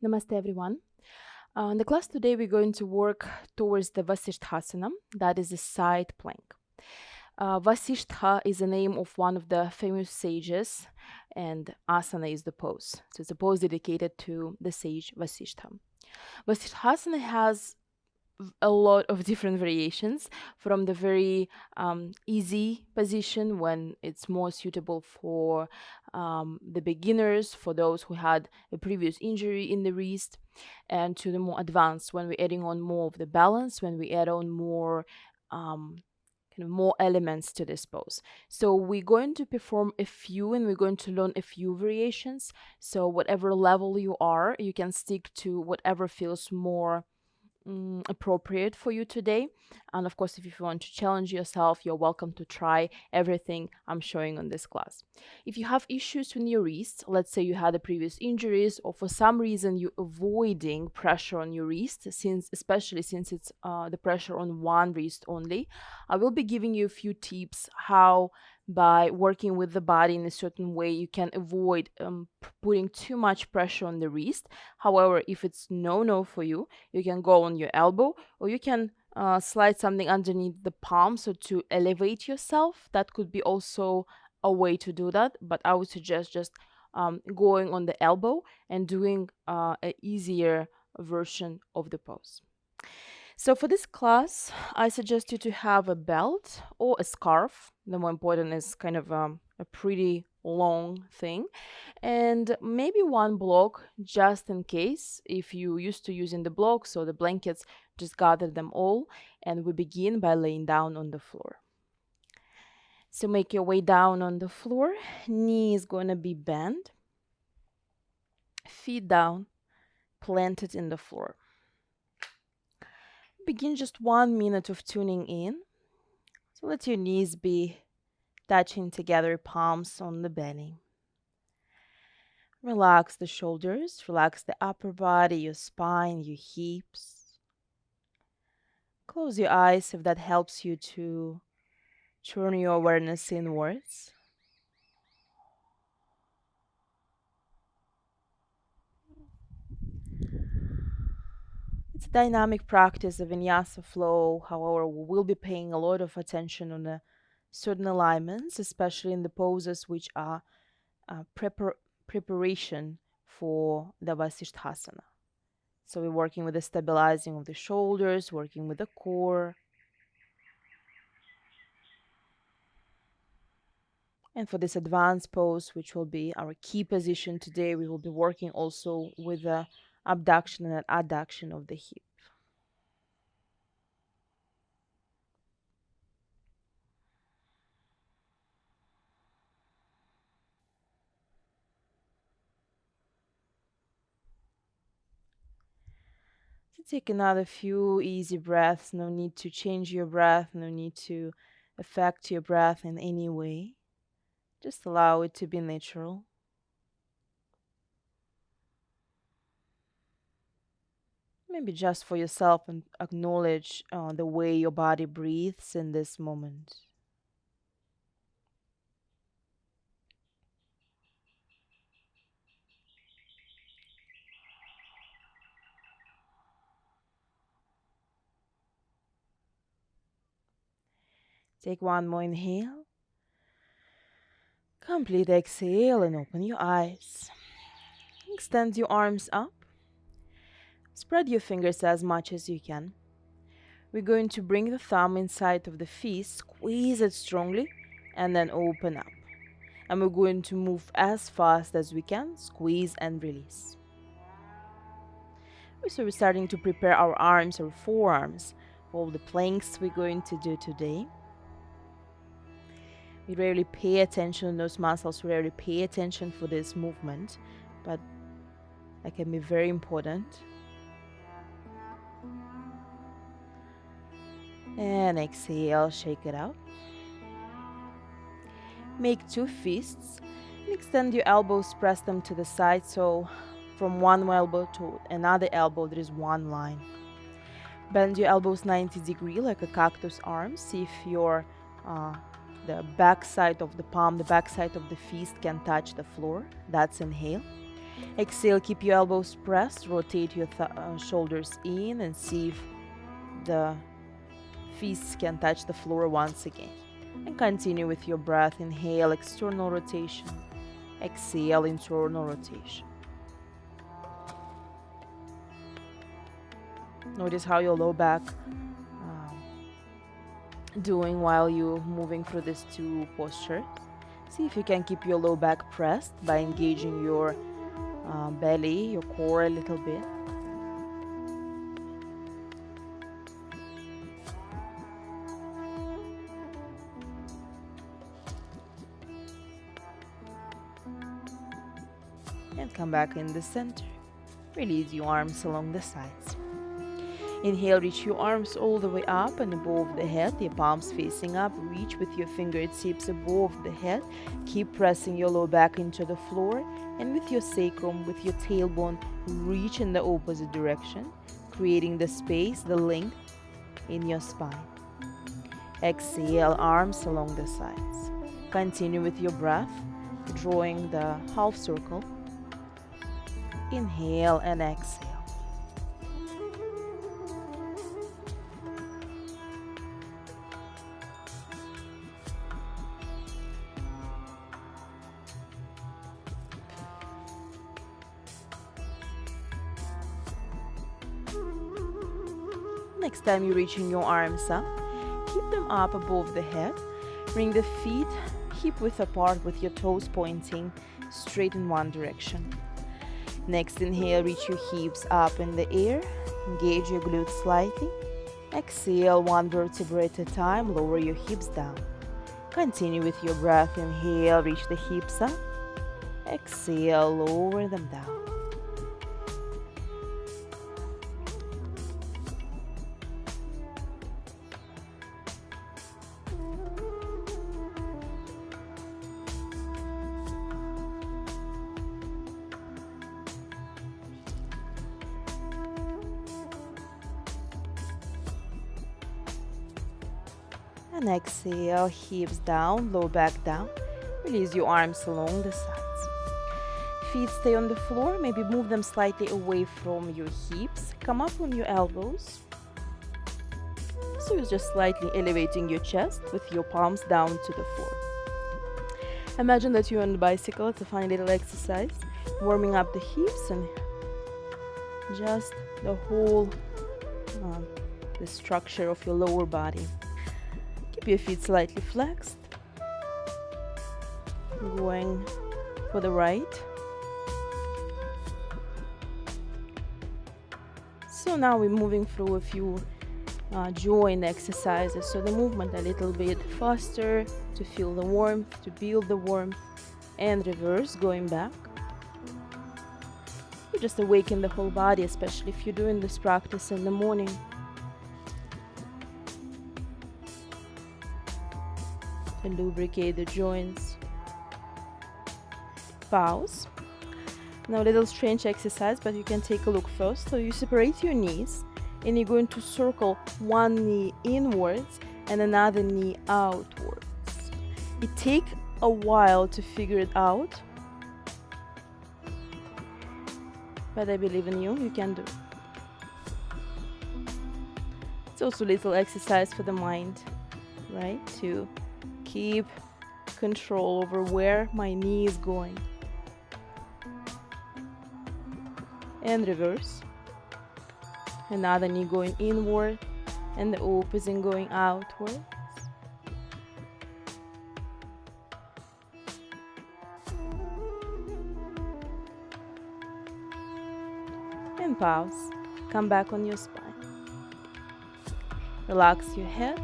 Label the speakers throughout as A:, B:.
A: Namaste everyone. In the class today we're going to work towards the Vasishthasana, that is a side plank. Vasishtha is the name of one of the famous sages, and asana is the pose. So it's a pose dedicated to the sage Vasishtha. Vasishthasana has a lot of different variations, from the very easy position when it's more suitable for the beginners, for those who had a previous injury in the wrist, and to the more advanced when we're adding on more of the balance, when we add on more more elements to this pose. So we're going to perform a few and we're going to learn a few variations. So whatever level you are, you can stick to whatever feels more appropriate for you today. And of course, if you want to challenge yourself, you're welcome to try everything I'm showing on this class. If you have issues with your wrist, let's say you had a previous injuries, or for some reason you're avoiding pressure on your wrist, especially since it's the pressure on one wrist only, I will be giving you a few tips how, by working with the body in a certain way, you can avoid putting too much pressure on the wrist. However, if it's no for you, you can go on your elbow, or you can slide something underneath the palm, so to elevate yourself. That could be also a way to do that, but I would suggest just going on the elbow and doing an easier version of the pose. So for this class, I suggest you to have a belt or a scarf. The more important is kind of a pretty long thing, and maybe one block just in case if you used to using the blocks or the blankets. Just gather them all, and we begin by laying down on the floor. So make your way down on the floor. Knee is going to be bent, feet down, planted in the floor. Begin just 1 minute of tuning in. So let your knees be touching together, palms on the belly. Relax the shoulders, relax the upper body, your spine, your hips. Close your eyes if that helps you to turn your awareness inwards. It's a dynamic practice of vinyasa flow. However, we will be paying a lot of attention on certain alignments, especially in the poses which are preparation for the Vasishthasana. So we're working with the stabilizing of the shoulders, working with the core. And for this advanced pose, which will be our key position today, we will be working also with the abduction and adduction of the hip. So take another few easy breaths. No need to change your breath, no need to affect your breath in any way. Just allow it to be natural. Maybe just for yourself, and acknowledge the way your body breathes in this moment. Take one more inhale. Complete exhale and open your eyes. Extend your arms up. Spread your fingers as much as you can. We're going to bring the thumb inside of the fist, squeeze it strongly, and then open up. And we're going to move as fast as we can, squeeze and release. So we're starting to prepare our arms, our forearms, for all the planks we're going to do today. We rarely pay attention to those muscles, we rarely pay attention for this movement, but that can be very important. And exhale, shake it out. Make two fists and extend your elbows, press them to the side, so from one elbow to another elbow there is one line. Bend your elbows 90 degrees like a cactus arm. See if your the back side of the palm, the back side of the fist can touch the floor. That's inhale. Exhale, keep your elbows pressed, rotate your shoulders in and see if the feet can touch the floor once again. And continue with your breath. Inhale, external rotation. Exhale, internal rotation. Notice how your low back doing while you're moving through these two postures. See if you can keep your low back pressed by engaging your belly, your core a little bit. And come back in the center. Release your arms along the sides. Inhale, reach your arms all the way up and above the head, your palms facing up. Reach with your fingertips above the head. Keep pressing your low back into the floor, and with your sacrum, with your tailbone, reach in the opposite direction, creating the space, the length in your spine. Exhale, arms along the sides. Continue with your breath, drawing the half circle. Inhale and exhale. Next time you're reaching your arms up, keep them up above the head. Bring the feet hip-width apart with your toes pointing straight in one direction. Next, inhale, reach your hips up in the air. Engage your glutes slightly. Exhale, one vertebra at a time. Lower your hips down. Continue with your breath. Inhale, reach the hips up. Exhale, lower them down. And exhale, hips down, low back down. Release your arms along the sides. Feet stay on the floor, maybe move them slightly away from your hips. Come up on your elbows. So you're just slightly elevating your chest with your palms down to the floor. Imagine that you're on the bicycle. It's a fun little exercise. Warming up the hips and just the whole the structure of your lower body. Keep your feet slightly flexed. Going for the right. So now we're moving through a few joint exercises. So the movement a little bit faster to feel the warmth, to build the warmth, and reverse, going back. You just awaken the whole body, especially if you're doing this practice in the morning. To lubricate the joints. Pause. Now a little strange exercise, but you can take a look first. So you separate your knees and you're going to circle one knee inwards and another knee outwards. It takes a while to figure it out, but I believe in you, you can do it. It's also a little exercise for the mind, right? To keep control over where my knee is going. And reverse. Another knee going inward and the opposite going outward. And pause. Come back on your spine. Relax your head,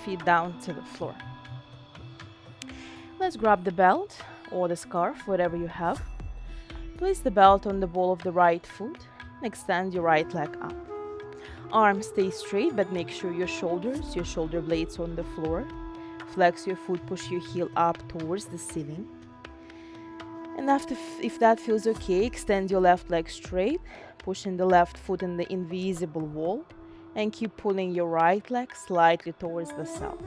A: feet down to the floor. Let's grab the belt or the scarf, whatever you have. Place the belt on the ball of the right foot and extend your right leg up. Arms stay straight, but make sure your shoulder blades on the floor. Flex your foot, push your heel up towards the ceiling. And if that feels okay, extend your left leg straight, pushing the left foot in the invisible wall, and keep pulling your right leg slightly towards the cell.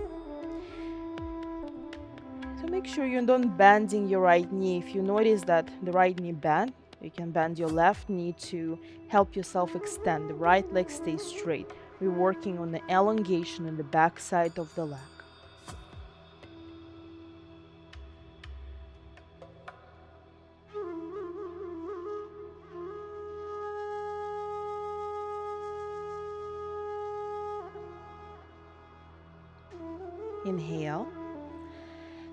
A: So make sure you don't bending your right knee. If you notice that the right knee bent, You can bend your left knee to help yourself extend. The right leg stays straight. We're working on the elongation in the back side of the leg. Inhale.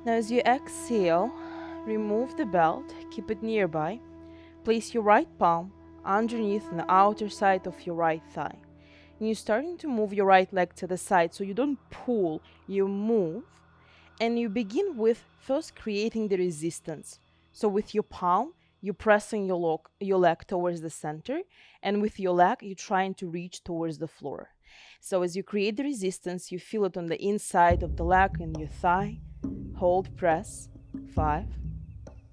A: Now as you exhale, remove the belt, keep it nearby. Place your right palm underneath the outer side of your right thigh. And you're starting to move your right leg to the side, so you don't pull, you move. And you begin with first creating the resistance. So with your palm, you're pressing your leg towards the center, and with your leg, you're trying to reach towards the floor. So as you create the resistance, you feel it on the inside of the leg and your thigh. Hold, press. 5,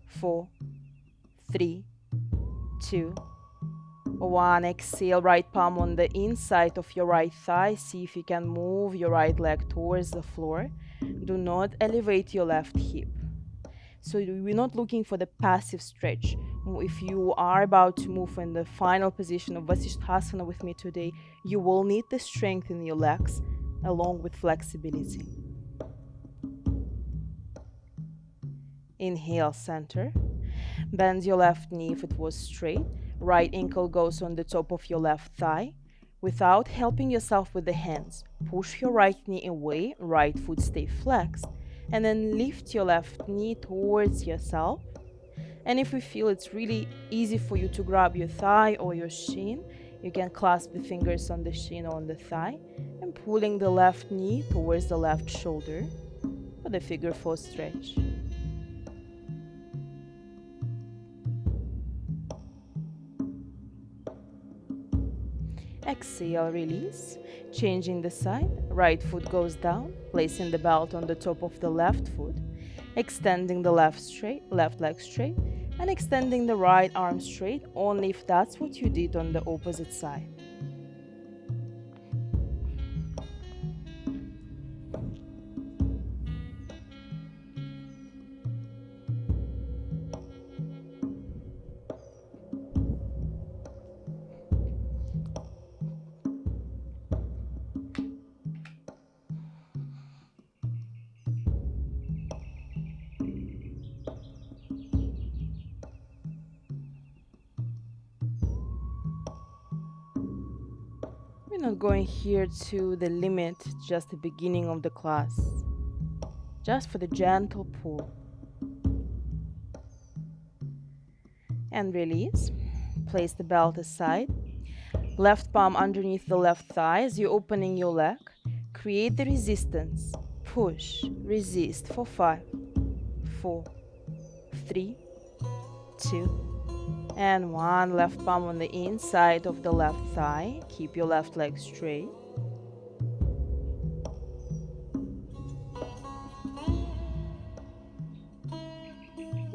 A: 4, 3, 2, 1. Exhale, right palm on the inside of your right thigh. See if you can move your right leg towards the floor. Do not elevate your left hip. So we're not looking for the passive stretch. If you are about to move in the final position of Vasishthasana with me today, you will need the strength in your legs along with flexibility. Inhale, center. Bend your left knee if it was straight. Right ankle goes on the top of your left thigh. Without helping yourself with the hands, push your right knee away, right foot stay flexed, and then lift your left knee towards yourself. And if you feel it's really easy for you to grab your thigh or your shin, you can clasp the fingers on the shin or on the thigh and pulling the left knee towards the left shoulder for the figure 4 stretch. Exhale, release. Changing the side, right foot goes down, placing the belt on the top of the left foot, extending the left leg straight, and extending the right arm straight, only if that's what you did on the opposite side. We're not going here to the limit, just the beginning of the class. Just for the gentle pull. And release. Place the belt aside. Left palm underneath the left thigh as you're opening your leg. Create the resistance. Push, resist for 5, 4, 3, 2, and 1. Left palm on the inside of the left thigh. Keep your left leg straight.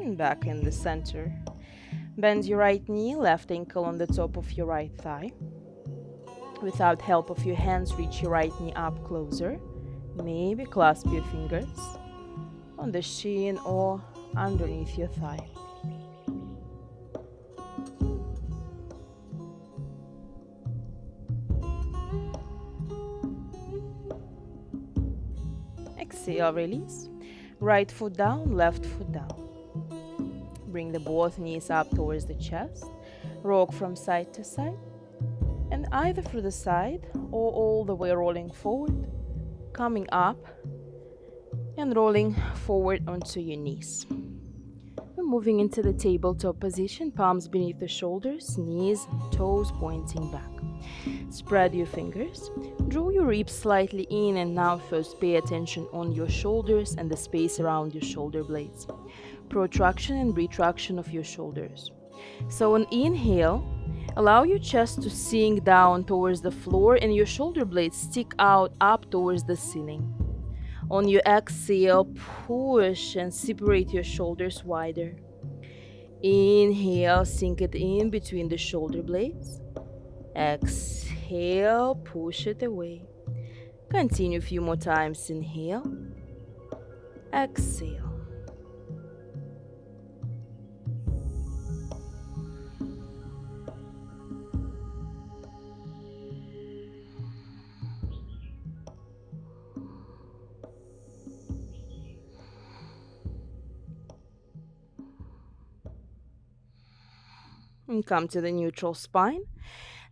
A: And back in the center. Bend your right knee, left ankle on the top of your right thigh. Without help of your hands, reach your right knee up closer. Maybe clasp your fingers on the shin or underneath your thigh. Exhale, release. Right foot down, left foot down. Bring the both knees up towards the chest. Rock from side to side. And either through the side or all the way rolling forward, coming up and rolling forward onto your knees. We're moving into the tabletop position, palms beneath the shoulders, knees and toes pointing back. Spread your fingers, draw your ribs slightly in, and now first pay attention on your shoulders and the space around your shoulder blades. Protraction and retraction of your shoulders. So on inhale, allow your chest to sink down towards the floor and your shoulder blades stick out up towards the ceiling. On your exhale, push and separate your shoulders wider. Inhale, sink it in between the shoulder blades. Exhale, push it away. Continue a few more times. Inhale, exhale. And come to the neutral spine.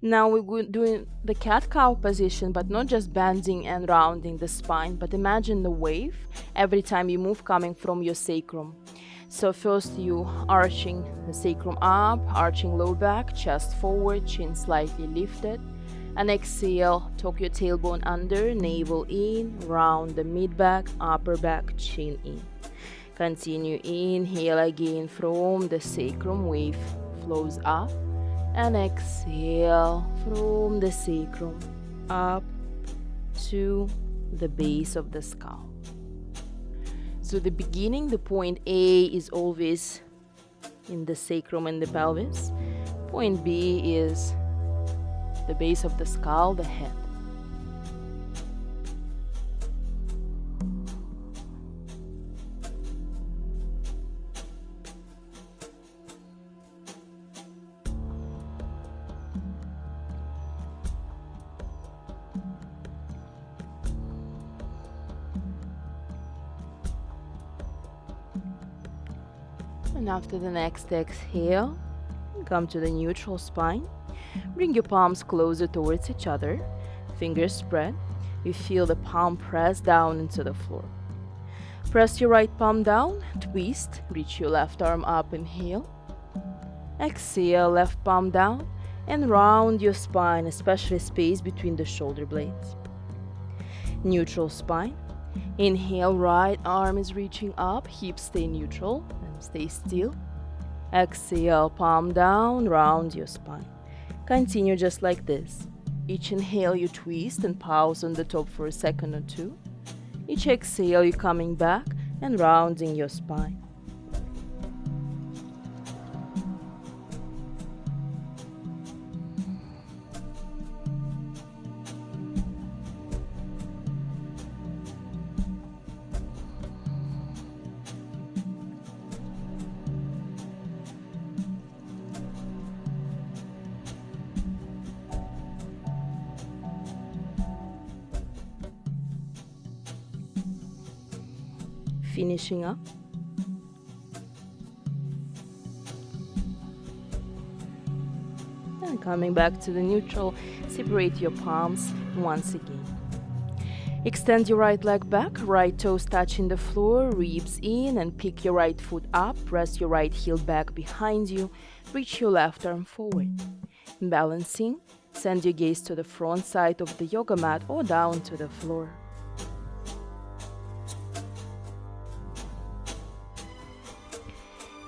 A: Now we're doing the cat-cow position, but not just bending and rounding the spine, but imagine the wave every time you move coming from your sacrum. So first you arching the sacrum up, arching low back, chest forward, chin slightly lifted. And exhale, tuck your tailbone under, navel in, round the mid-back, upper back, chin in. Continue, inhale again from the sacrum, wave flows up. And exhale from the sacrum up to the base of the skull. So the beginning, the point A is always in the sacrum and the pelvis. Point B is the base of the skull, the head. And after the next exhale, come to the neutral spine. Bring your palms closer towards each other. Fingers spread. You feel the palm press down into the floor. Press your right palm down, twist, reach your left arm up, inhale. Exhale, left palm down, and round your spine, especially space between the shoulder blades. Neutral spine. Inhale, right arm is reaching up, hips stay neutral and stay still. Exhale, palm down, round your spine. Continue just like this. Each inhale you twist and pause on the top for a second or two. Each exhale you're coming back and rounding your spine. Finishing up. And coming back to the neutral, separate your palms once again. Extend your right leg back, right toes touching the floor, ribs in, and pick your right foot up. Press your right heel back behind you. Reach your left arm forward. Balancing, send your gaze to the front side of the yoga mat or down to the floor.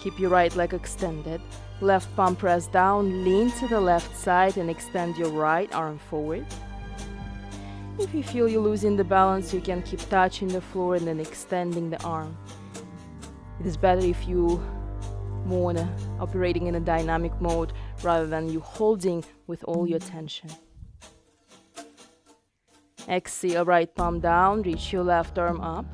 A: Keep your right leg extended, left palm pressed down, lean to the left side and extend your right arm forward. If you feel you're losing the balance, you can keep touching the floor and then extending the arm. It is better if you more operating in a dynamic mode rather than you holding with all your tension. Exhale, right palm down, reach your left arm up.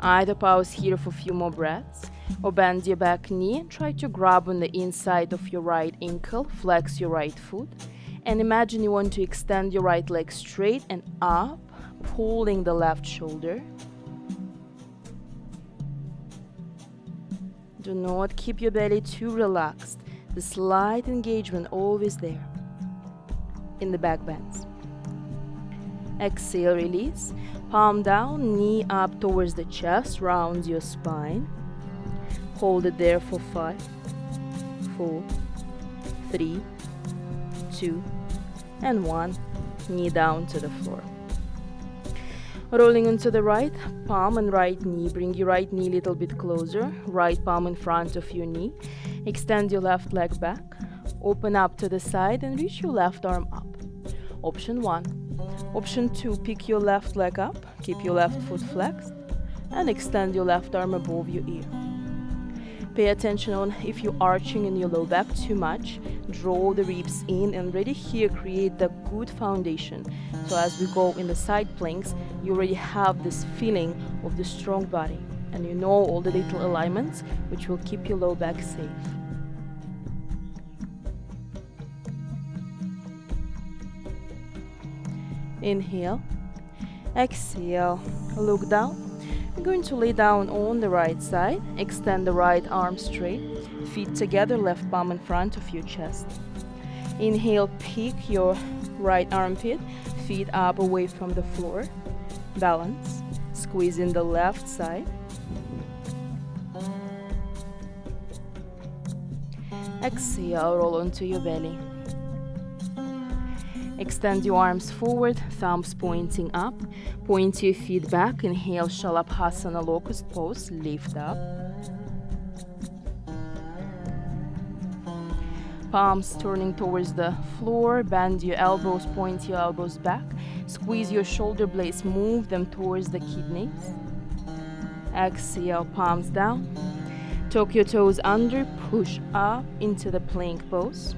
A: Either pause here for a few more breaths, or bend your back knee and try to grab on the inside of your right ankle, flex your right foot, and imagine you want to extend your right leg straight and up, pulling the left shoulder. Do not keep your belly too relaxed. The slight engagement always there. In the back bends. Exhale, release. Palm down, knee up towards the chest, round your spine. Hold it there for 5, 4, 3, 2, and 1. Knee down to the floor. Rolling into the right palm and right knee. Bring your right knee a little bit closer. Right palm in front of your knee. Extend your left leg back. Open up to the side and reach your left arm up. Option 1. Option 2, pick your left leg up, keep your left foot flexed, and extend your left arm above your ear. Pay attention on if you're arching in your low back too much, draw the ribs in and already here create the good foundation. So as we go in the side planks, you already have this feeling of the strong body and you know all the little alignments which will keep your low back safe. Inhale, exhale, look down, You're going to lay down on the right side. Extend the right arm straight. Feet together, left palm in front of your chest. Inhale, peek your right armpit. Feet up away from the floor. Balance. Squeeze in the left side. Exhale, roll onto your belly. Extend your arms forward, thumbs pointing up. Point your feet back. Inhale, Shalabhasana, locust pose. Lift up. Palms turning towards the floor. Bend your elbows, point your elbows back. Squeeze your shoulder blades, move them towards the kidneys. Exhale, palms down. Tuck your toes under, push up into the plank pose.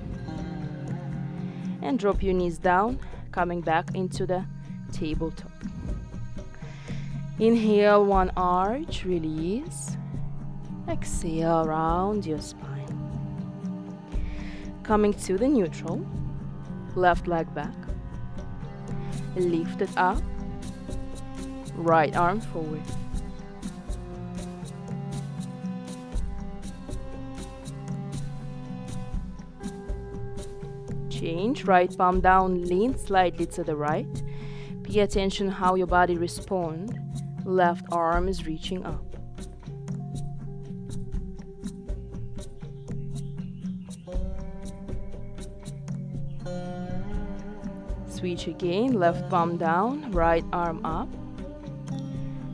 A: And drop your knees down, coming back into the tabletop. Inhale, one arch, release. Exhale, round your spine. Coming to the neutral, left leg back. Lift it up, right arm forward. Change, right palm down, lean slightly to the right. Pay attention how your body responds. Left arm is reaching up. Switch again, left palm down, right arm up.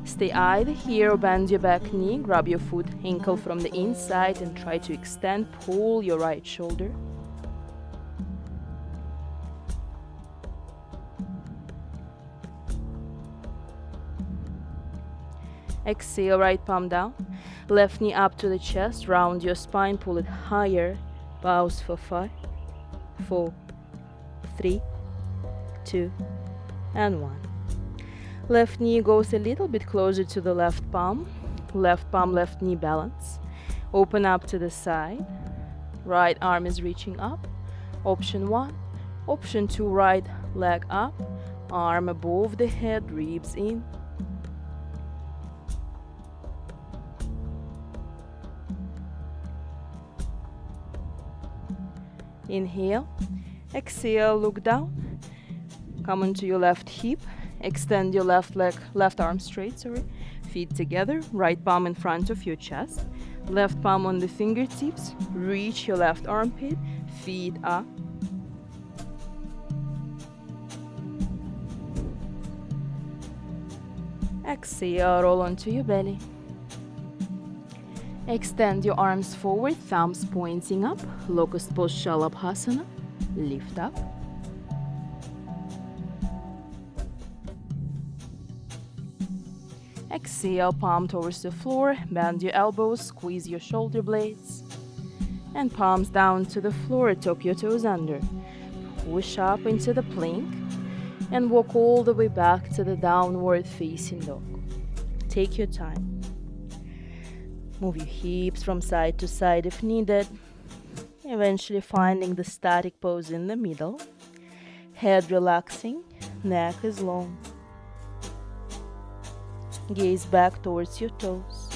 A: Stay either here or bend your back knee. Grab your foot ankle from the inside and try to extend. Pull your right shoulder. Exhale, right palm down. Left knee up to the chest. Round your spine, pull it higher. Pause for 5, 4, 3, 2, and 1. Left knee goes a little bit closer to the left palm, left knee balance. Open up to the side. Right arm is reaching up. Option 1. Option 2, right leg up. Arm above the head, ribs in. Inhale. Exhale, look down. Come onto your left hip. Extend your left arm straight, Feet together, right palm in front of your chest. Left palm on the fingertips. Reach your left armpit. Feet up. Exhale, roll onto your belly. Extend your arms forward, thumbs pointing up. Locust pose, Shalabhasana. Lift up. Exhale, palm towards the floor. Bend your elbows, squeeze your shoulder blades. And palms down to the floor, tuck your toes under. Push up into the plank. And walk all the way back to the downward facing dog. Take your time. Move your hips from side to side if needed. Eventually finding the static pose in the middle. Head relaxing, neck is long. Gaze back towards your toes.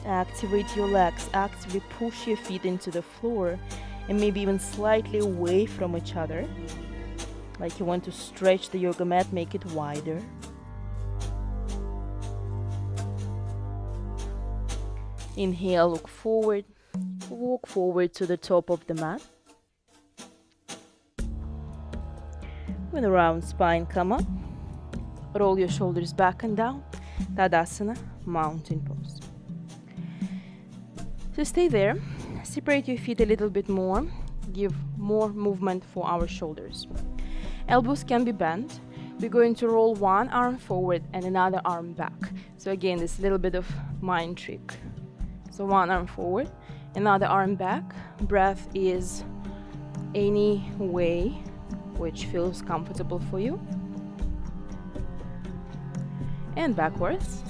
A: Activate your legs. Actively push your feet into the floor and maybe even slightly away from each other. Like you want to stretch the yoga mat, make it wider. Inhale, look forward. Walk forward to the top of the mat. With a round spine, come up. Roll your shoulders back and down. Tadasana, mountain pose. So stay there. Separate your feet a little bit more. Give more movement for our shoulders. Elbows can be bent. We're going to roll one arm forward and another arm back. So again, this little bit of mind trick. So one arm forward, another arm back. Breath is any way which feels comfortable for you. And backwards.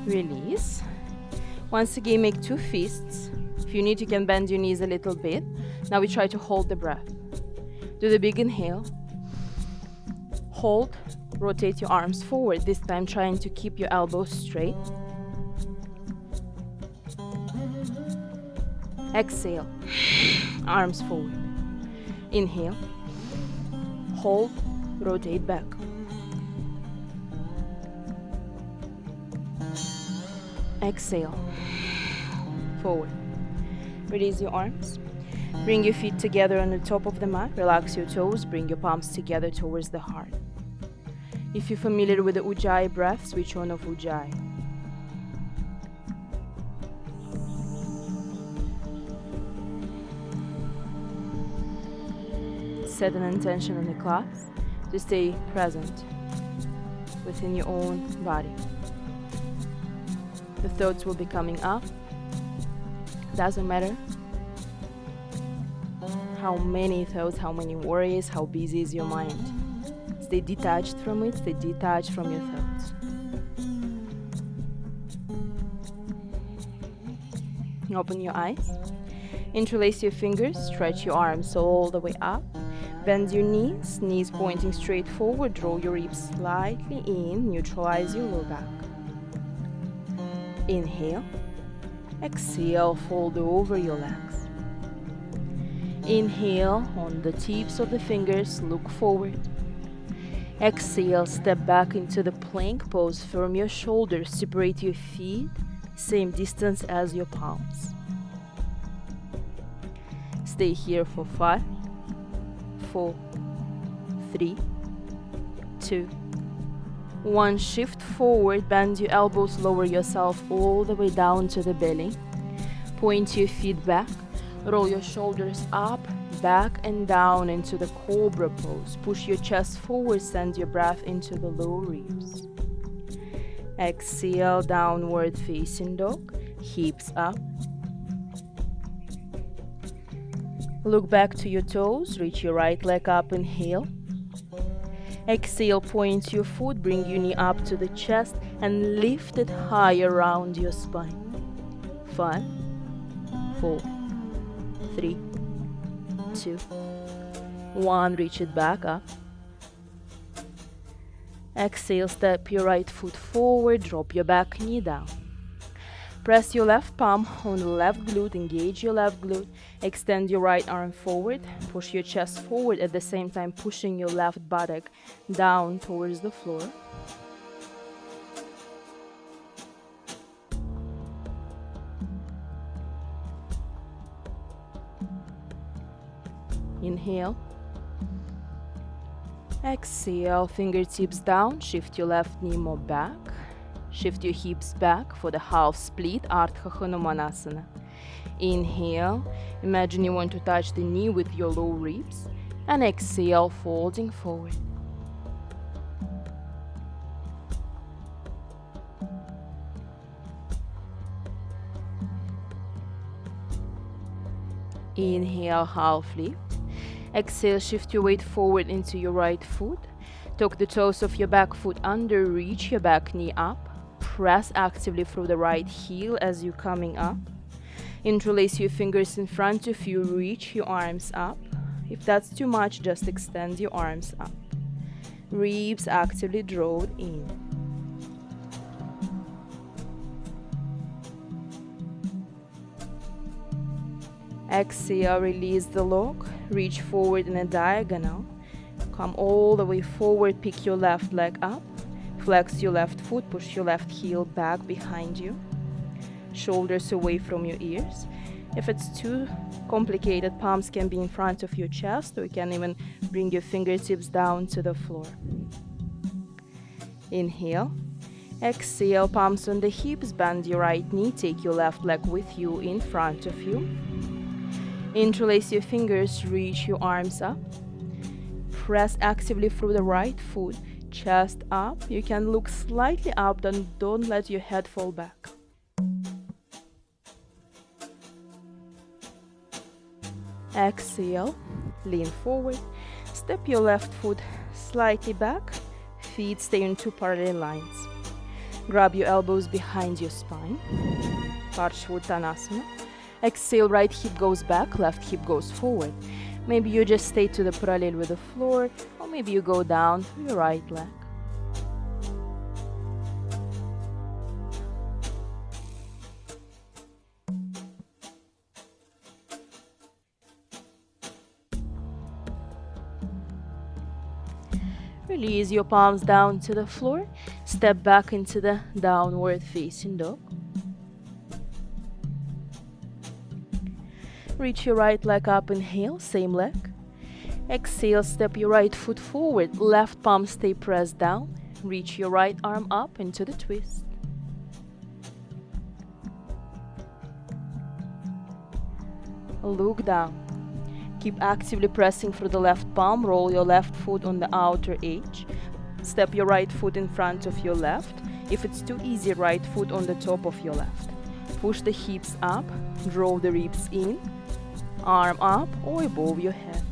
A: Release. Once again, make two fists. If you need, you can bend your knees a little bit. Now we try to hold the breath. Do the big inhale. Hold. Rotate your arms forward, this time trying to keep your elbows straight. Exhale. Arms forward. Inhale. Hold. Rotate back. Exhale. Forward. Release your arms. Bring your feet together on the top of the mat. Relax your toes. Bring your palms together towards the heart. If you're familiar with the Ujjayi breath, switch on of Ujjayi. Set an intention in the class to stay present within your own body. The thoughts will be coming up. Doesn't matter how many thoughts, how many worries, how busy is your mind. Stay detached from it, stay detached from your thoughts. Open your eyes. Interlace your fingers, stretch your arms all the way up. Bend your knees, knees pointing straight forward. Draw your ribs slightly in, neutralize your low back. Inhale. Exhale, fold over your legs. Inhale, on the tips of the fingers, look forward. Exhale, step back into the plank pose. Firm your shoulders, separate your feet, same distance as your palms. Stay here for 5, 4, 3, 2, 1. Shift forward, bend your elbows, lower yourself all the way down to the belly. Point your feet back, roll your shoulders up, back and down into the cobra pose. Push your chest forward, send your breath into the low ribs. Exhale, downward facing dog, hips up. Look back to your toes, reach your right leg up, inhale. Exhale, point your foot, bring your knee up to the chest and lift it high around your spine. 5, 4, 3, 2, 1. Reach it back up. Exhale, step your right foot forward, drop your back knee down. Press your left palm on the left glute, engage your left glute, extend your right arm forward, push your chest forward, at the same time pushing your left buttock down towards the floor. Inhale. Exhale, fingertips down, shift your left knee more back. Shift your hips back for the half split, Ardha Hanumanasana. Inhale, imagine you want to touch the knee with your low ribs. And exhale, folding forward. Inhale, half lift. Exhale, shift your weight forward into your right foot. Tuck the toes of your back foot under, reach your back knee up. Press actively through the right heel as you're coming up. Interlace your fingers in front of you, reach your arms up. If that's too much, just extend your arms up. Ribs actively drawn in. Exhale, release the lock, reach forward in a diagonal. Come all the way forward, pick your left leg up. Flex your left foot, push your left heel back behind you. Shoulders away from your ears. If it's too complicated, palms can be in front of your chest, or you can even bring your fingertips down to the floor. Inhale. Exhale, palms on the hips, bend your right knee, take your left leg with you in front of you. Interlace your fingers, reach your arms up. Press actively through the right foot, chest up. You can look slightly up, then don't let your head fall back. Exhale, lean forward. Step your left foot slightly back. Feet stay in two parallel lines. Grab your elbows behind your spine. Parshvottanasana. Exhale, right hip goes back, left hip goes forward. Maybe you just stay to the parallel with the floor, or maybe you go down to your right leg. Release your palms down to the floor. Step back into the downward facing dog. Reach your right leg up, inhale, same leg. Exhale, step your right foot forward, left palm stay pressed down. Reach your right arm up into the twist. Look down. Keep actively pressing through the left palm, roll your left foot on the outer edge. Step your right foot in front of your left. If it's too easy, right foot on the top of your left. Push the hips up, draw the ribs in, arm up or above your head.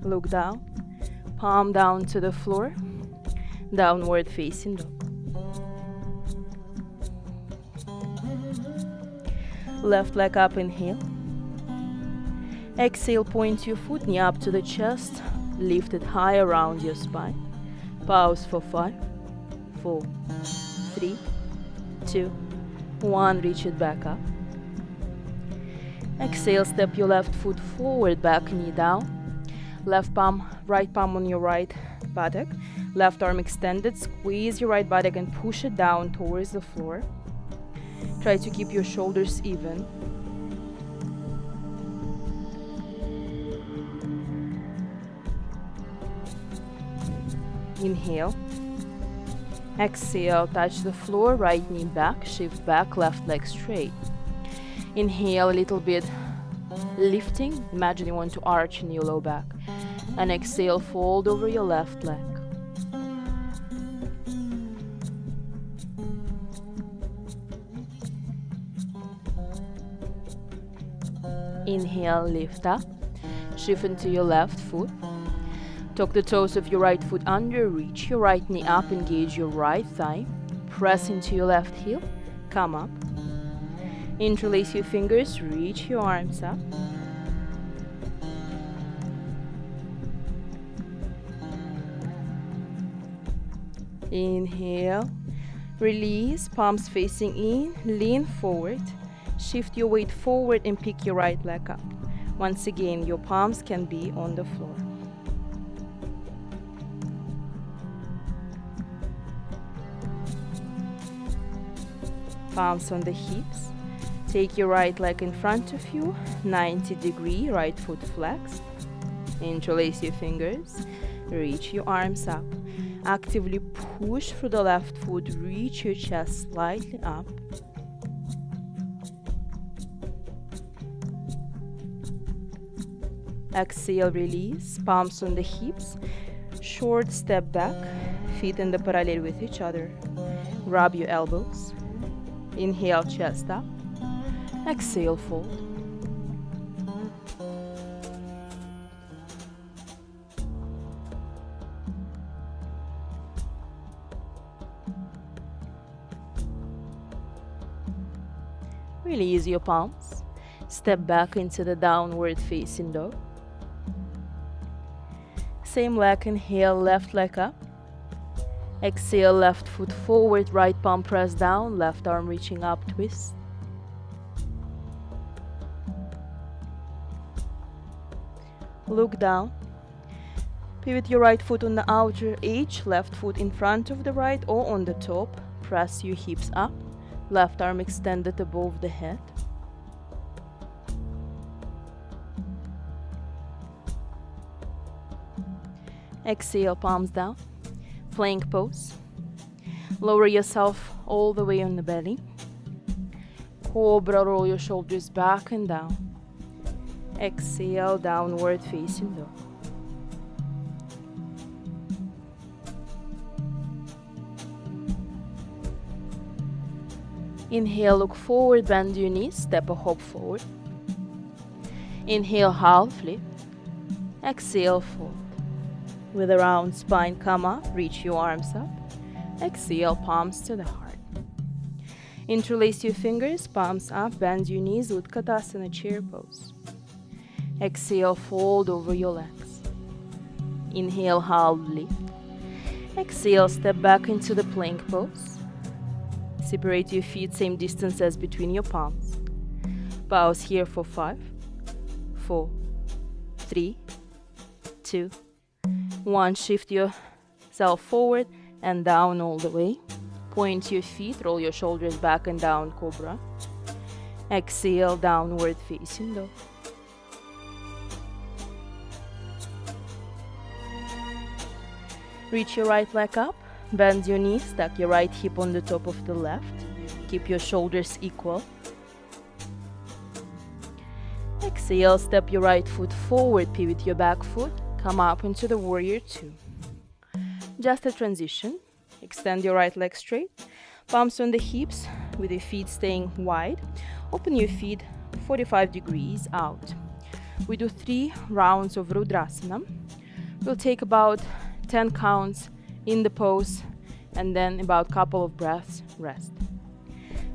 A: Look down, palm down to the floor, downward facing dog. Left leg up, inhale. Exhale, point your foot, knee up to the chest, lift it high around your spine. Pause for 5, 4, 3, 2, 1. Reach it back up. Exhale, step your left foot forward, back knee down. Left palm, right palm on your right buttock. Left arm extended. Squeeze your right buttock and push it down towards the floor. Try to keep your shoulders even. Inhale. Exhale, touch the floor, right knee back, shift back, left leg straight. Inhale, a little bit lifting. Imagine you want to arch in your low back. And exhale, fold over your left leg. Inhale, lift up. Shift into your left foot. Tuck the toes of your right foot under, reach your right knee up, engage your right thigh. Press into your left heel, come up. Interlace your fingers, reach your arms up. Inhale, release, palms facing in, lean forward. Shift your weight forward and pick your right leg up. Once again, your palms can be on the floor. Palms on the hips. Take your right leg in front of you, 90-degree, right foot flexed. Interlace your fingers, reach your arms up. Actively push through the left foot, reach your chest slightly up. Exhale, release, palms on the hips. Short step back, feet in the parallel with each other. Grab your elbows. Inhale, chest up. Exhale, fold. Release your palms. Step back into the downward facing dog. Same leg, inhale, left leg up. Exhale, left foot forward, right palm press down, left arm reaching up, twist. Look down. Pivot your right foot on the outer edge, left foot in front of the right or on the top. Press your hips up, left arm extended above the head. Exhale, palms down. Plank pose. Lower yourself all the way on the belly. Cobra, roll your shoulders back and down. Exhale, downward facing dog. Inhale, look forward, bend your knees, step a hop forward. Inhale, half lift. Exhale, fold. With a round spine, come up, reach your arms up. Exhale, palms to the heart. Interlace your fingers, palms up, bend your knees, Utkatasana chair pose. Exhale, fold over your legs. Inhale, half lift. Exhale, step back into the plank pose. Separate your feet same distance as between your palms. Pause here for 5, 4, 3, 2, 1. Shift yourself forward and down all the way. Point your feet, roll your shoulders back and down, cobra. Exhale, downward facing dog. Reach your right leg up, bend your knees, stack your right hip on the top of the left. Keep your shoulders equal. Exhale, step your right foot forward, pivot your back foot, come up into the warrior 2. Just a transition. Extend your right leg straight, palms on the hips with your feet staying wide. Open your feet 45 degrees out. We do 3 rounds of Rudrasana. We'll take about 10 counts in the pose and then about a couple of breaths rest.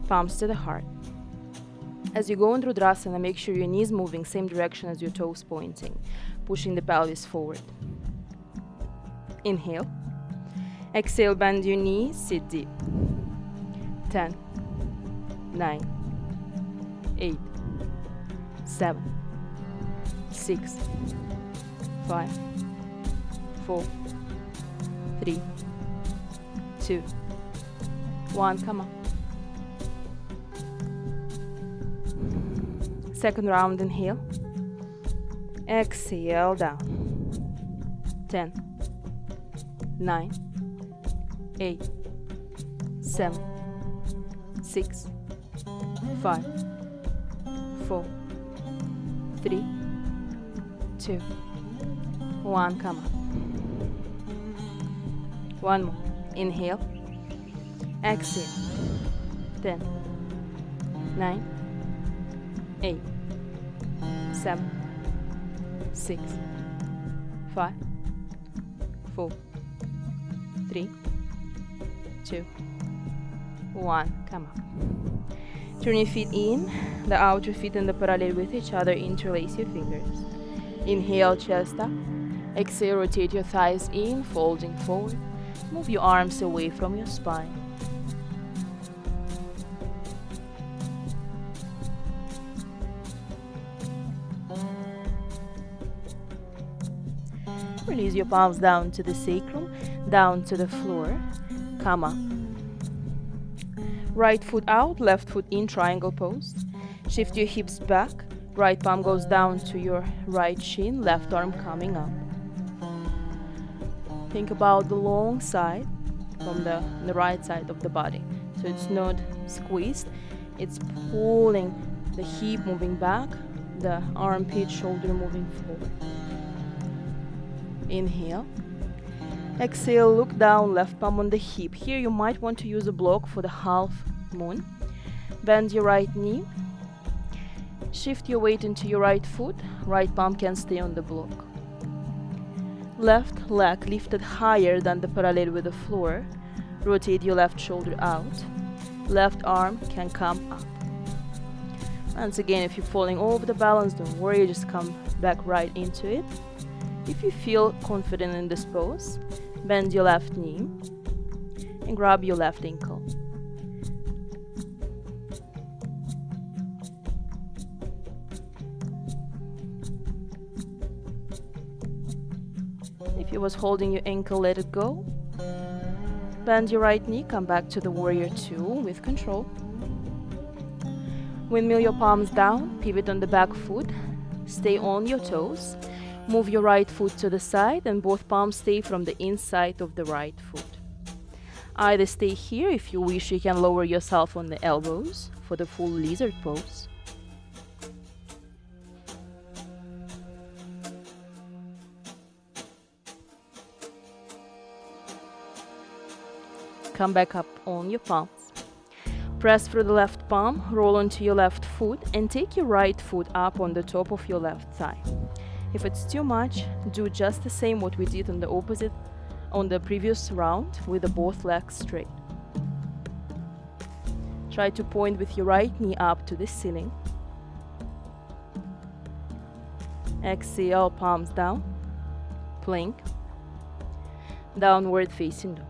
A: Palms to the heart. As you go in Rudrasana, make sure your knees moving same direction as your toes pointing, pushing the pelvis forward. Inhale. Exhale, bend your knees, sit deep. 10, 9, 8, 7, 6, 5, 4, 3, 2, 1. Come on. Second round, inhale. Exhale, down. 10, 9, 8, 7, 6, 5, 4, 3, 2, 1. Come on. One more. Inhale. Exhale. 10, 9, 8, 7, 6, 5, 4, 3, 2, 1. Come on. Turn your feet in, the outer feet in the parallel with each other. Interlace your fingers. Inhale, chest up. Exhale, rotate your thighs in, folding forward. Move your arms away from your spine. Release your palms down to the sacrum, down to the floor. Come up. Right foot out, left foot in, triangle pose. Shift your hips back. Right palm goes down to your right shin, left arm coming up. Think about the long side from the right side of the body. So it's not squeezed, it's pulling the hip moving back, the armpit, shoulder moving forward. Inhale. Exhale, look down, left palm on the hip. Here you might want to use a block for the half moon. Bend your right knee. Shift your weight into your right foot. Right palm can stay on the block. Left leg lifted higher than the parallel with the floor. Rotate your left shoulder out. Left arm can come up. Once again, if you're falling over the balance, don't worry, just come back right into it. If you feel confident in this pose, bend your left knee and grab your left ankle. If you was holding your ankle, let it go. Bend your right knee, come back to the warrior 2 with control. Windmill your palms down, pivot on the back foot, stay on your toes. Move your right foot to the side and both palms stay from the inside of the right foot. Either stay here, if you wish you can lower yourself on the elbows for the full lizard pose. Come back up on your palms. Press through the left palm, roll onto your left foot and take your right foot up on the top of your left thigh. If it's too much, do just the same what we did on the previous round with the both legs straight. Try to point with your right knee up to the ceiling. Exhale, palms down, plank, downward facing dog.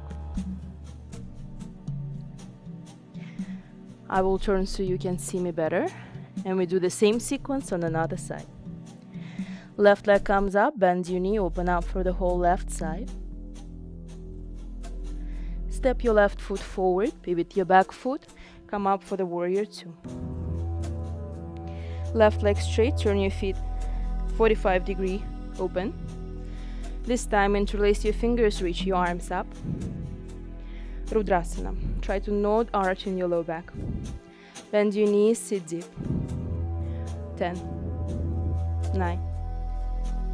A: I will turn so you can see me better, and we do the same sequence on another side. Left leg comes up, bend your knee, open up for the whole left side. Step your left foot forward, pivot your back foot, come up for the warrior two. Left leg straight, turn your feet 45-degree open. This time interlace your fingers, reach your arms up. Rudrasana. Try to not arch in your low back. Bend your knees, sit deep. 10, 9,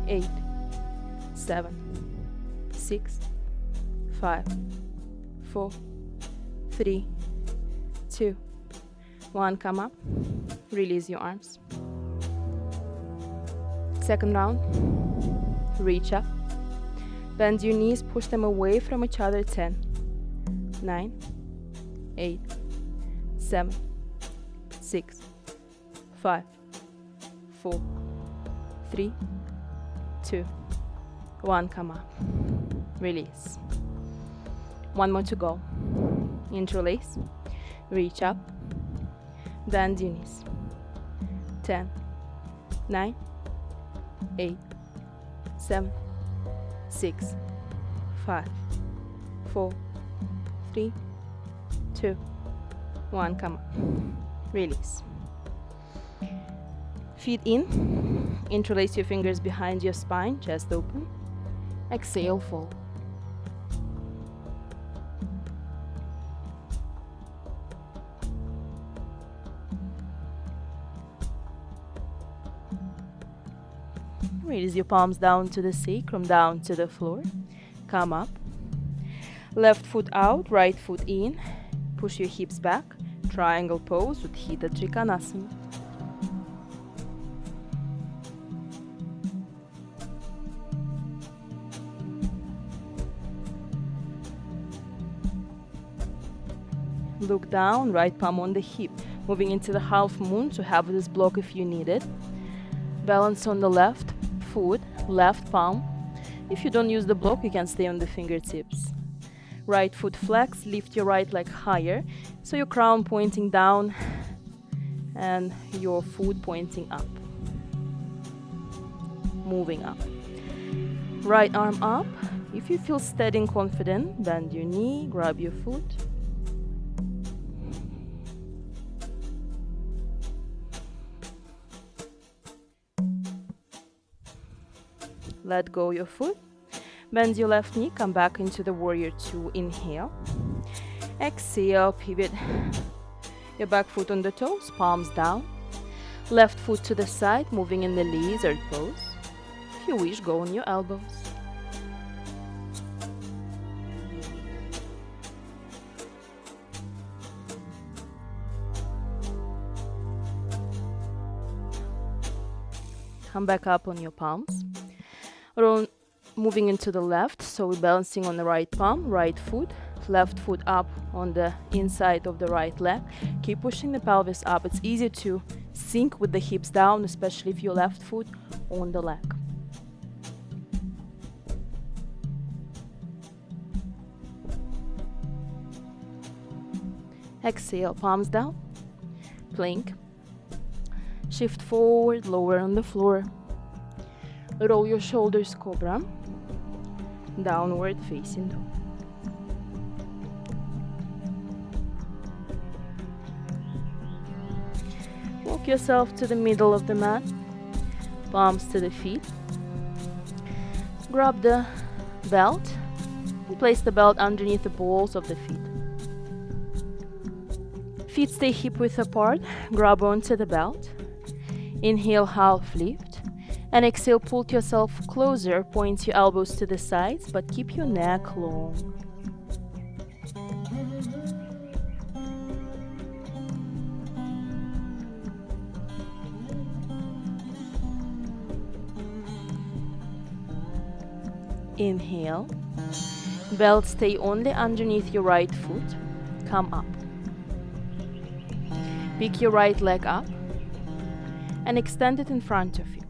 A: 8, 7, 6, 5, 4, 3, 2, 1. Come up. Release your arms. Second round. Reach up. Bend your knees, push them away from each other. 10, 9, 8, 7, 6, 5, 4, 3, 2, 1. Come up. Release. One more to go. Interlace. Reach up. Bend your knees. 10, 9, 8, 7, 6, 5, 4, 3, 2, 1. Come up. Release. Feet in. Interlace your fingers behind your spine, chest open. Exhale, fall. Release your palms down to the sacrum, down to the floor. Come up. Left foot out, right foot in. Push your hips back. Triangle pose with Hita Trikonasana. Look down, right palm on the hip. Moving into the half moon to have this block if you need it. Balance on the left foot, left palm. If you don't use the block, you can stay on the fingertips. Right foot flex, lift your right leg higher, so your crown pointing down and your foot pointing up. Moving up. Right arm up. If you feel steady and confident, bend your knee, grab your foot. Let go your foot. Bend your left knee, come back into the warrior two. Inhale. Exhale, pivot your back foot on the toes, palms down. Left foot to the side, moving in the lizard pose. If you wish, go on your elbows. Come back up on your palms. Moving into the left, so we're balancing on the right palm, right foot, left foot up on the inside of the right leg. Keep pushing the pelvis up. It's easy to sink with the hips down, especially if your left foot on the leg. Exhale, palms down, plank. Shift forward, lower on the floor. Roll your shoulders, cobra. Downward facing dog. Walk yourself to the middle of the mat. Palms to the feet. Grab the belt and place the belt underneath the balls of the feet. Feet stay hip width apart. Grab onto the belt. Inhale, half lift. And exhale, pull yourself closer, point your elbows to the sides, but keep your neck long. Inhale. Belt stay only underneath your right foot. Come up. Pick your right leg up and extend it in front of you.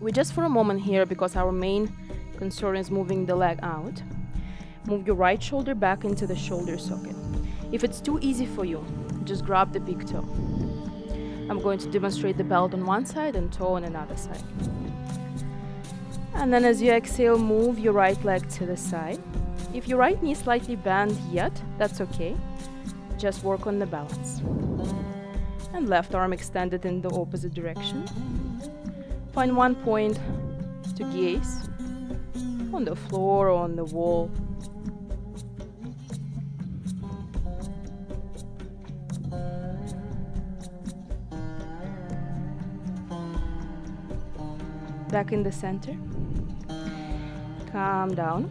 A: We just for a moment here, because our main concern is moving the leg out. Move your right shoulder back into the shoulder socket. If it's too easy for you, just grab the big toe. I'm going to demonstrate the belt on one side and toe on another side. And then as you exhale, move your right leg to the side. If your right knee is slightly bent yet, that's okay. Just work on the balance. And left arm extended in the opposite direction. Find one point to gaze on the floor or on the wall. Back in the center. Calm down.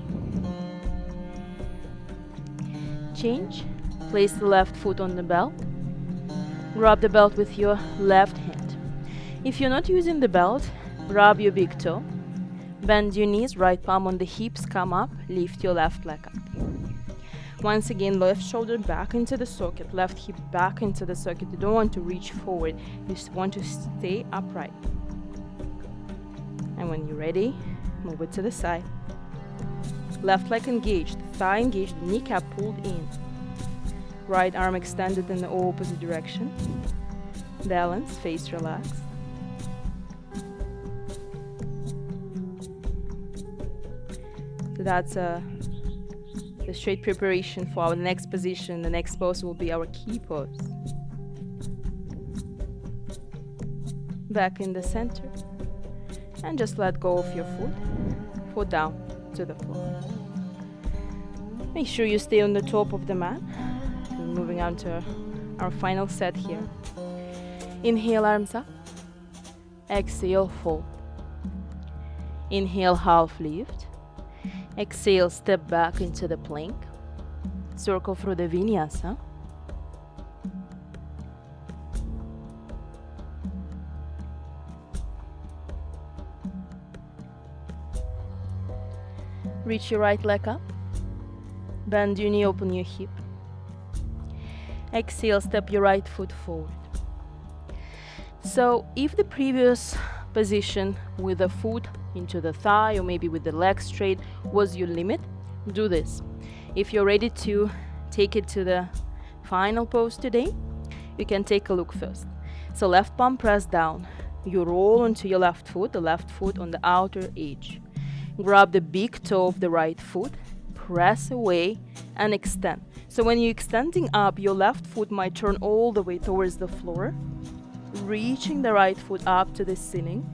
A: Change. Place the left foot on the belt. Grab the belt with your left hand. If you're not using the belt, grab your big toe. Bend your knees, right palm on the hips, come up, lift your left leg up. Once again, left shoulder back into the socket, left hip back into the socket. You don't want to reach forward, you just want to stay upright. And when you're ready, move it to the side. Left leg engaged, thigh engaged, kneecap pulled in. Right arm extended in the opposite direction. Balance, face relaxed. So that's the straight preparation for our next position. The next pose will be our key pose. Back in the center. And just let go of your foot down to the floor. Make sure you stay on the top of the mat. We're moving on to our final set here. Inhale, arms up. Exhale, fold. Inhale, half lift. Exhale, step back into the plank. Circle through the vinyasa. Reach your right leg up. Bend your knee, open your hip. Exhale, step your right foot forward. So if the previous position with the foot into the thigh or maybe with the leg straight was your limit, do this. If you're ready to take it to the final pose today, you can take a look first. So left palm press down. You roll onto your left foot, the left foot on the outer edge. Grab the big toe of the right foot, press away and extend. So when you're extending up, your left foot might turn all the way towards the floor, reaching the right foot up to the ceiling.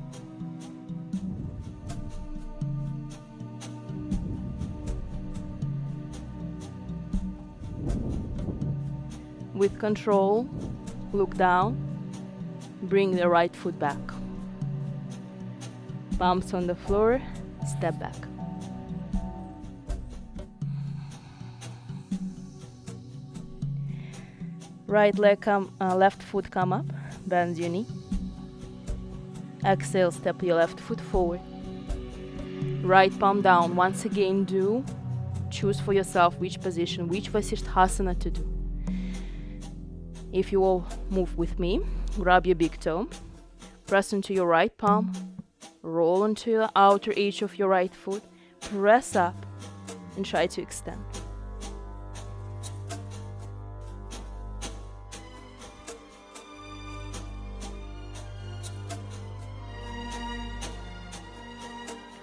A: With control, look down, bring the right foot back. Palms on the floor, step back. Right leg left foot come up, bend your knee. Exhale, step your left foot forward. Right palm down. Once again, choose for yourself which position, which Vasishthasana to do. If you all move with me, grab your big toe, press into your right palm, roll onto the outer edge of your right foot, press up and try to extend.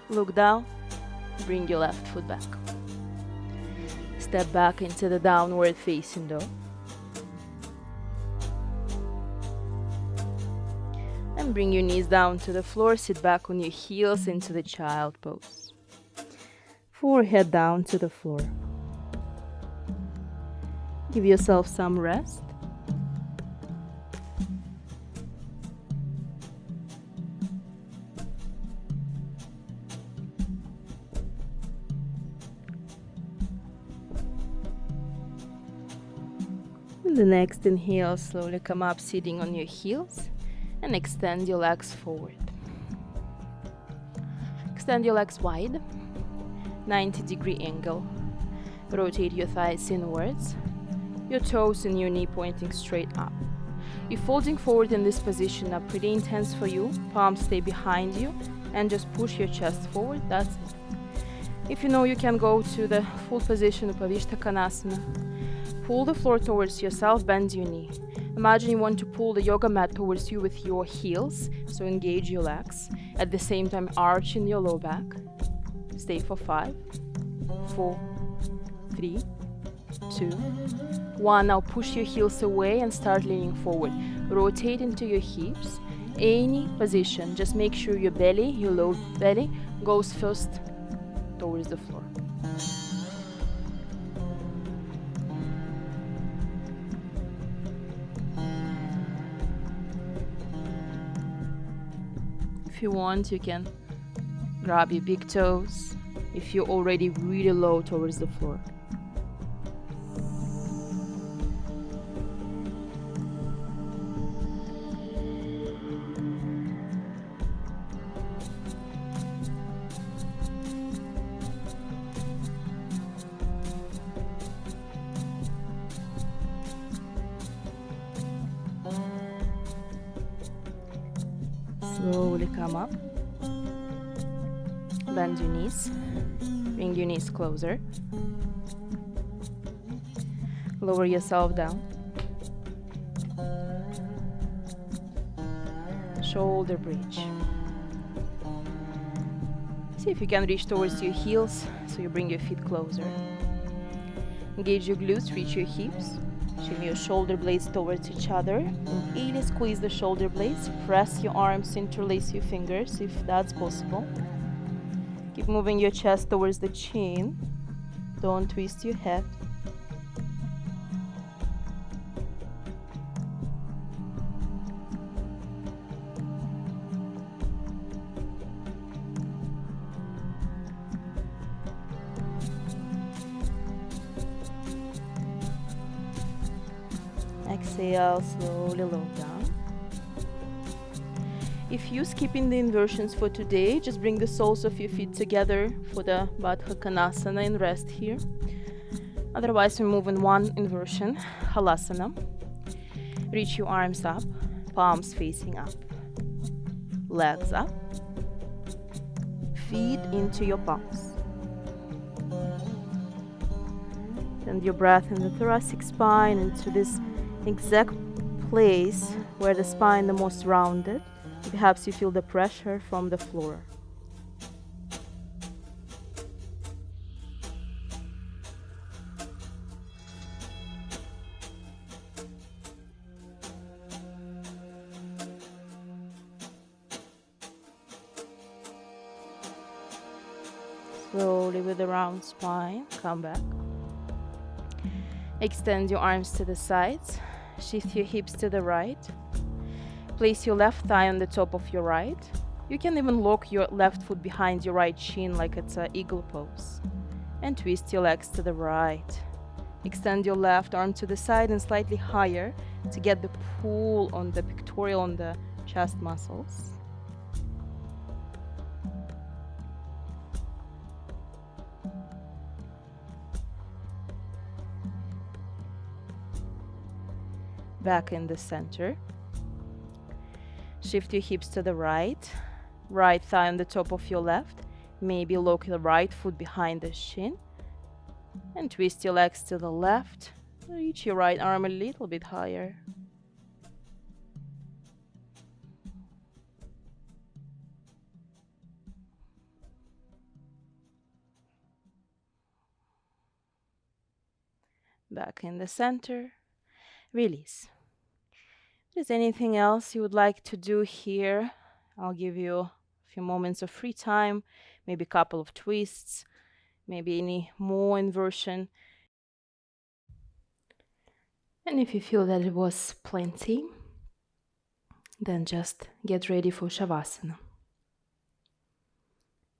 A: Look down, bring your left foot back. Step back into the downward facing dog. And bring your knees down to the floor, sit back on your heels into the child pose. Forehead down to the floor. Give yourself some rest. The next inhale, slowly come up sitting on your heels and extend your legs forward. Extend your legs wide, 90-degree angle. Rotate your thighs inwards, your toes and your knee pointing straight up. You're folding forward in this position are pretty intense for you. Palms stay behind you and just push your chest forward. That's it. If you know, you can go to the full position of Vasishthasana. Pull the floor towards yourself, bend your knee. Imagine you want to pull the yoga mat towards you with your heels, so engage your legs. At the same time, arching your low back. Stay for 5, 4, 3, 2, 1. Now push your heels away and start leaning forward. Rotate into your hips. Any position, just make sure your belly, your low belly, goes first towards the floor. If you want, you can grab your big toes if you're already really low towards the floor. Slowly come up. Bend your knees. Bring your knees closer. Lower yourself down. Shoulder bridge. See if you can reach towards your heels, so you bring your feet closer. Engage your glutes, reach your hips. Shim your shoulder blades towards each other. And really squeeze the shoulder blades. Press your arms, interlace your fingers if that's possible. Keep moving your chest towards the chin. Don't twist your head. Exhale, slowly lower down. If you're skipping the inversions for today, just bring the soles of your feet together for the Baddha Konasana and rest here. Otherwise, we move in one inversion, Halasana. Reach your arms up, palms facing up. Legs up. Feet into your palms. Send your breath in the thoracic spine into this exact place where the spine the most rounded. Perhaps you feel the pressure from the floor. Slowly with the round spine, come back. Extend your arms to the sides. Shift your hips to the right. Place your left thigh on the top of your right. You can even lock your left foot behind your right shin like it's an eagle pose. And twist your legs to the right. Extend your left arm to the side and slightly higher to get the pull on the pectoral, on the chest muscles. Back in the center. Shift your hips to the right. Right thigh on the top of your left. Maybe lock your right foot behind the shin. And twist your legs to the left. Reach your right arm a little bit higher. Back in the center. Release. If there's anything else you would like to do here, I'll give you a few moments of free time, maybe a couple of twists, maybe any more inversion. And if you feel that it was plenty, then just get ready for Shavasana.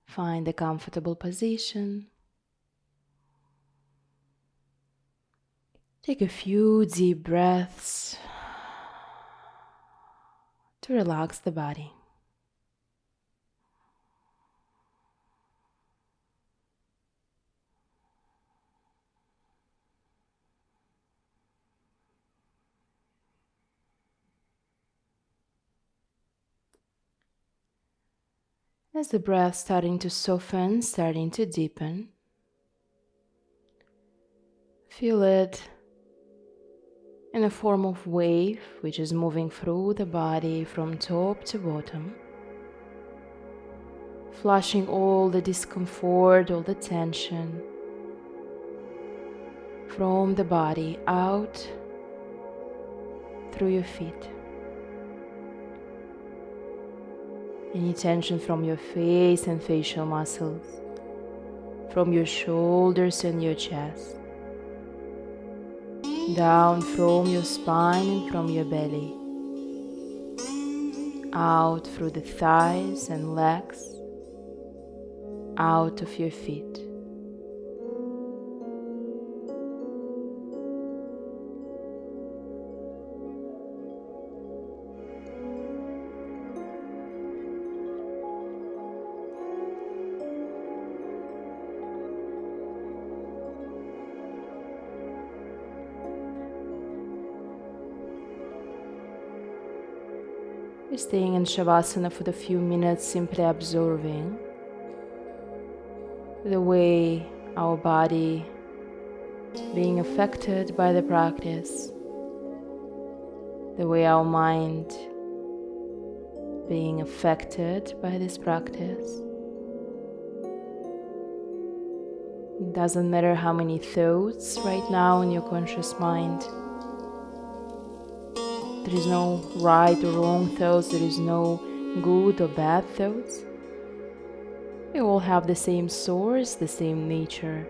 A: Find a comfortable position. Take a few deep breaths to relax the body. . As the breath starting to soften, starting to deepen, feel it in a form of wave which is moving through the body from top to bottom, flushing all the discomfort, all the tension from the body out through your feet. Any tension from your face and facial muscles, from your shoulders and your chest, down from your spine and from your belly, out through the thighs and legs, out of your feet. We're staying in Shavasana for a few minutes, simply observing the way our body being affected by the practice, the way our mind being affected by this practice. It doesn't matter how many thoughts right now in your conscious mind. There is no right or wrong thoughts, there is no good or bad thoughts. We all have the same source, the same nature.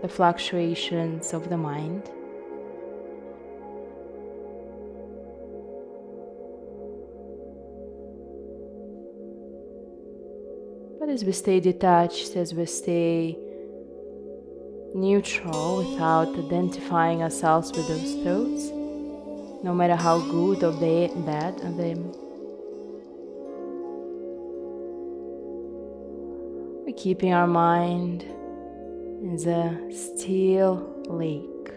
A: The fluctuations of the mind. But as we stay detached, as we stay neutral without identifying ourselves with those thoughts, no matter how good or bad them, we're keeping our mind in the still lake,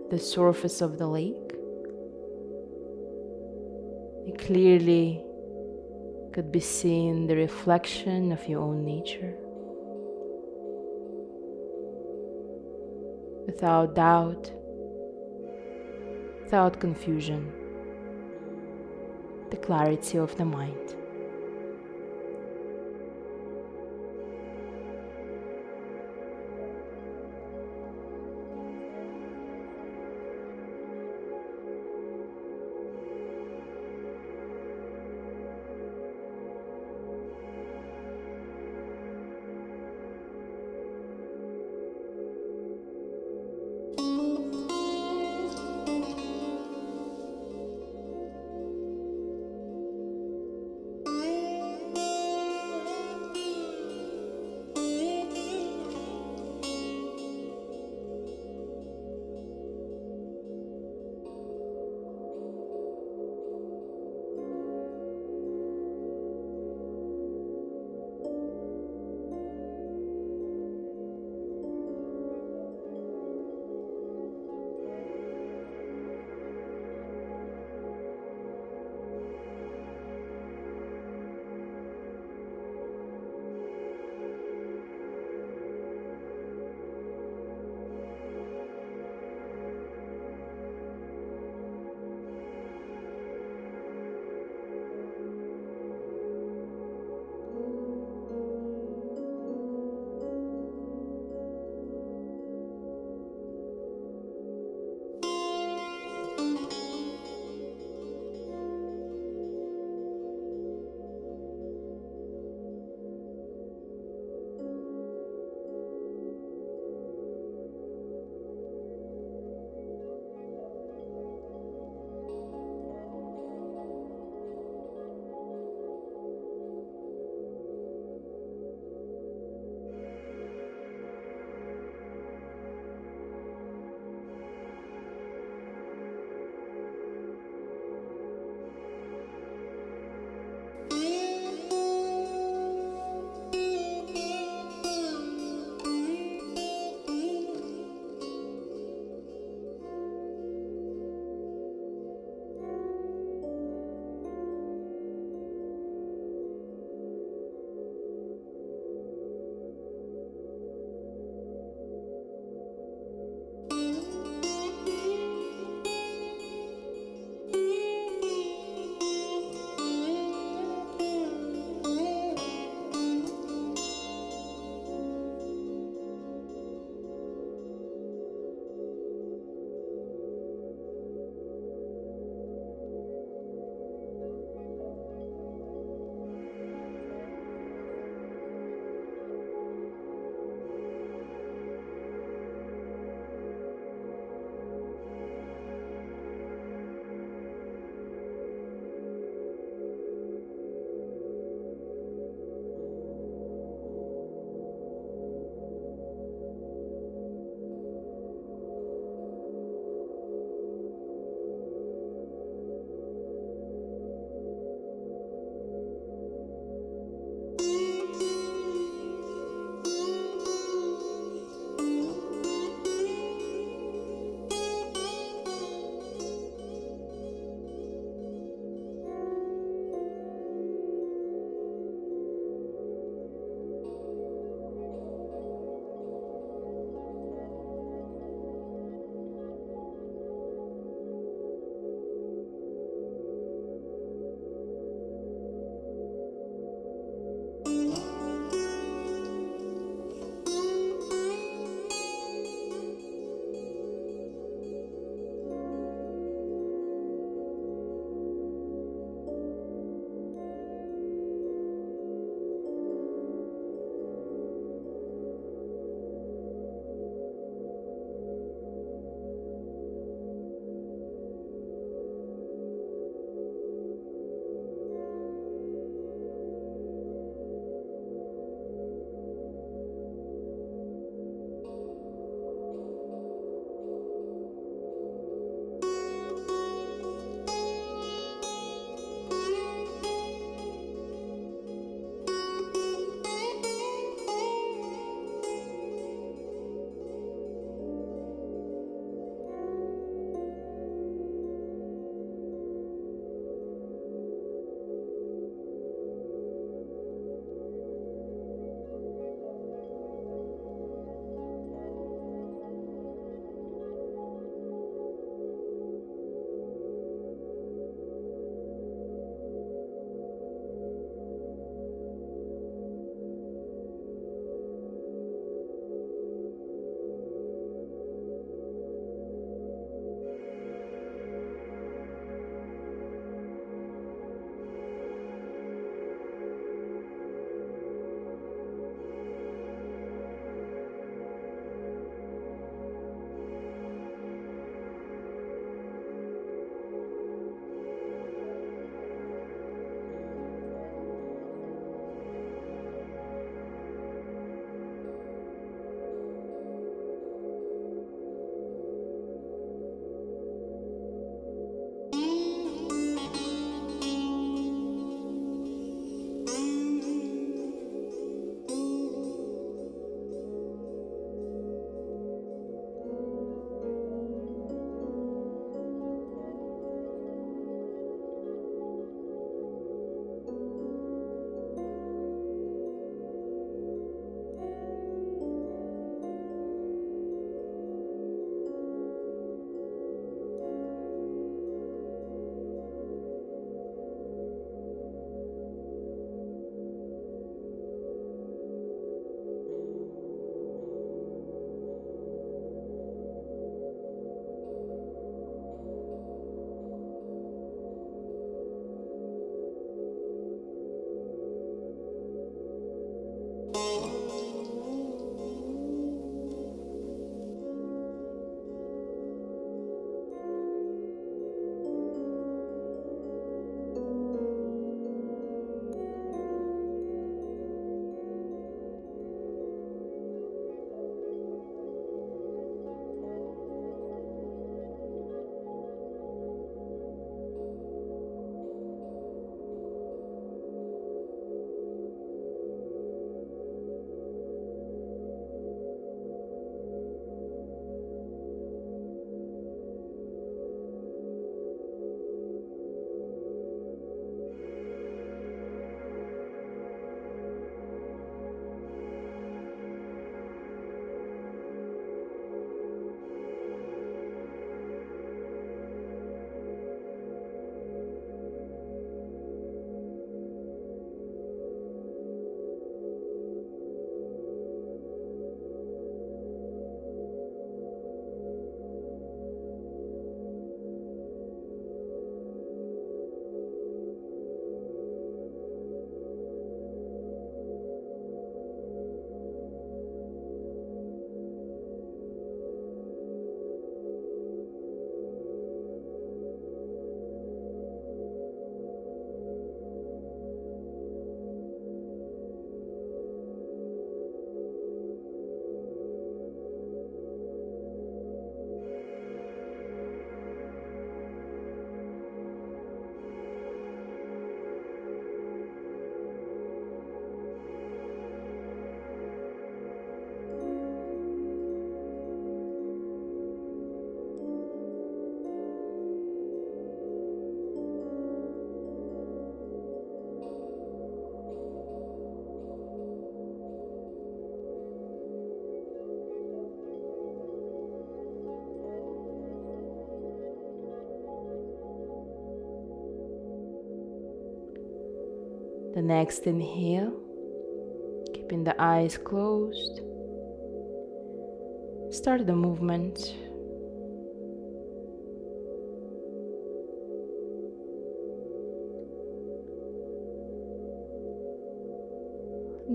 A: the surface of the lake. It clearly could be seen the reflection of your own nature. Without doubt, without confusion, the clarity of the mind. The next inhale, keeping the eyes closed. Start the movement.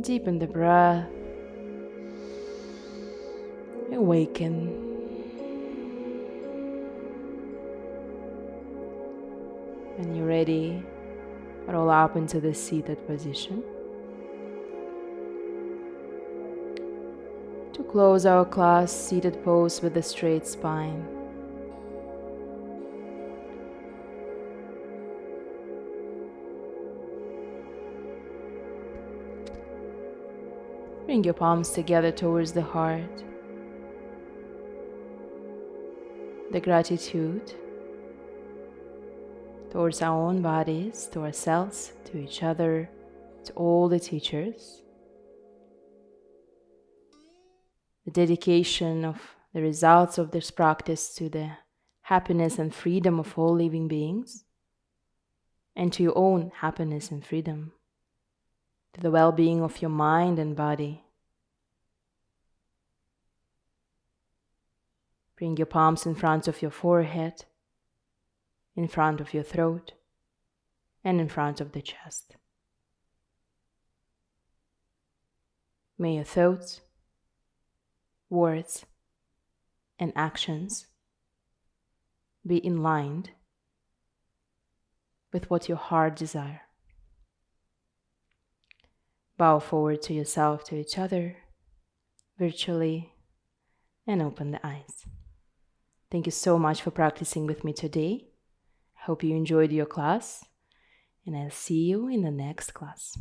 A: Deepen the breath. Awaken. When you're ready, roll up into the seated position. To close our class, seated pose with a straight spine. Bring your palms together towards the heart. The gratitude towards our own bodies, to ourselves, to each other, to all the teachers. The dedication of the results of this practice to the happiness and freedom of all living beings, and to your own happiness and freedom, to the well-being of your mind and body. Bring your palms in front of your forehead, in front of your throat, and in front of the chest. May your thoughts, words, and actions be in line with what your heart desires. Bow forward to yourself, to each other, virtually, and open the eyes. Thank you so much for practicing with me today. I hope you enjoyed your class, and I'll see you in the next class.